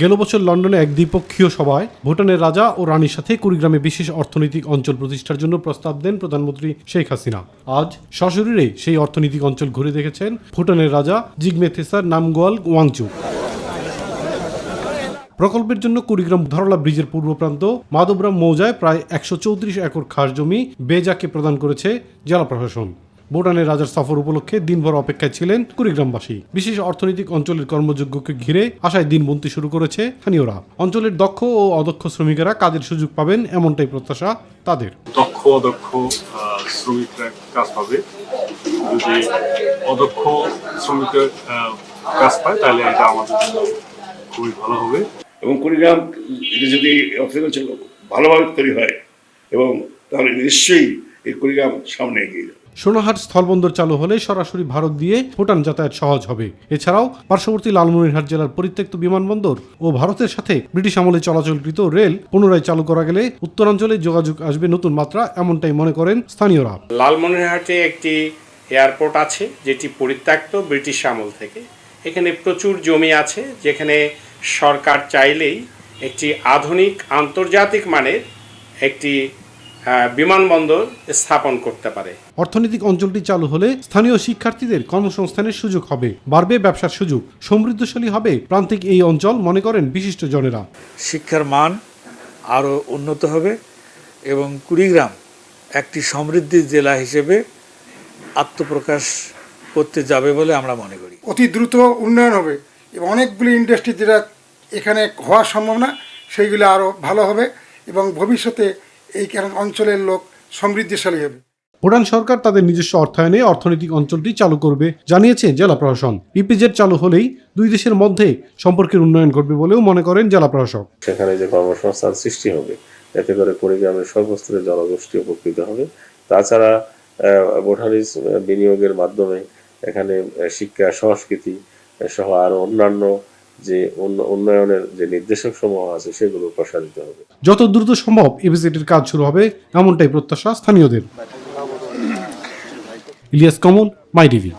গেল বছর লন্ডনে এক দ্বিপক্ষীয় সভায় ভুটানের রাজা ও রানীর সাথে কুড়িগ্রামে বিশেষ অর্থনৈতিক অঞ্চল প্রতিষ্ঠার জন্য প্রস্তাব দেন প্রধানমন্ত্রী শেখ হাসিনা। আজ সশরীরে সেই অর্থনৈতিক অঞ্চল ঘুরে দেখেছেন ভুটানের রাজা জিগমে খেসর নামগোয়াল ওয়াংচুক। প্রকল্পের জন্য কুড়িগ্রাম ধরলা ব্রিজের পূর্ব প্রান্ত মাধবরাম মৌজায় প্রায় 134 একর খাস জমি বেজাকে প্রদান করেছে জেলা প্রশাসন। ভুটানের রাজার সফর উপলক্ষে দিনভর অপেক্ষায় ছিলেন কুড়িগ্রামবাসী। বিশেষ অর্থনৈতিক অঞ্চলের কর্মযোগ্যকে ঘিরে আশায় দিন গুনতে শুরু করেছে স্থানীয়রা। অঞ্চলের দক্ষ ও অদক্ষ শ্রমিকেরা কাজের সুযোগ পাবেন এমনটাই প্রত্যাশা তাদের। দক্ষ অদক্ষ শ্রমিকরা কাজ পাবে। যদি অদক্ষ শ্রমিকের কাজ পায় তাহলে এটা আমাদের জন্য খুবই ভালো হবে। এবং কুড়িগ্রাম এটা যদি অর্থনীতি ভালোভাবে তৈরি হয় এবং তাহলে নিশ্চয়ই এই কুড়িগ্রাম সামনে এগিয়ে যাবে। সোনাহাট স্থলবন্দর চালু হলে সরাসরি ভারত দিয়ে ভুটান যাতায়াত সহজ হবে। এছাড়াও পার্শ্ববর্তী লালমনিরহাট জেলার পরিত্যক্ত বিমানবন্দর ও ভারতের সাথে ব্রিটিশ আমলে চলাচলকৃত রেল পুনরায় চালু করা গেলে উত্তরাঞ্চলে যোগাযোগ আসবে নতুন মাত্রা, এমনটাই মনে করেন স্থানীয়রা। লালমনিরহাটে একটি এয়ারপোর্ট আছে যেটি পরিত্যক্ত ব্রিটিশ আমল থেকে। এখানে প্রচুর জমি আছে যেখানে সরকার চাইলেই একটি আধুনিক আন্তর্জাতিক মানের একটি বিমানবন্দর স্থাপন করতে পারে। অর্থনৈতিক অঞ্চলটি চালু হলে স্থানীয় শিক্ষার্থীদের কর্মসংস্থানের সুযোগ হবে, বাড়বে ব্যবসার সুযোগ, সমৃদ্ধশালী হবে প্রান্তিক এই অঞ্চল, মনে করেন বিশিষ্ট জনেরা। শিক্ষার মান আরও উন্নত হবে এবং কুড়িগ্রাম একটি সমৃদ্ধি জেলা হিসেবে আত্মপ্রকাশ করতে যাবে বলে আমরা মনে করি। অতি দ্রুত উন্নয়ন হবে এবং অনেকগুলি ইন্ডাস্ট্রি যেটা এখানে হওয়া সম্ভব না সেইগুলো আরও ভালো হবে এবং ভবিষ্যতে এই অঞ্চলের লোক সমৃদ্ধিশালী হবে। ভুটান সরকার তাদের নিজস্ব অর্থায়নে অর্থনৈতিক অঞ্চলটি চালু করবে জানিয়েছে জেলা প্রশাসন। ইপিজেড চালু হলেই দুই দেশের মধ্যে সম্পর্কের উন্নয়ন ঘটবে বলেও মনে করেন জেলা প্রশাসক। সেখানে যে কর্মসংস্থান সৃষ্টি হবে এতে করে কুড়িগ্রামের সর্বস্তরের জনগোষ্ঠী উপকৃত হবে। তাছাড়া ভুটানিজ বিনিয়োগের মাধ্যমে এখানে শিক্ষা, সংস্কৃতি সহ আরো অন্যান্য যে উন্নয়নের যে নির্দেশক সমূহ আছে সেগুলো প্রসারিত হবে। যত দ্রুত সম্ভব ইপিজেডের কাজ শুরু হবে এমনটাই প্রত্যাশা স্থানীয়দের। ইলিয়াস কমল, মাই টিভি।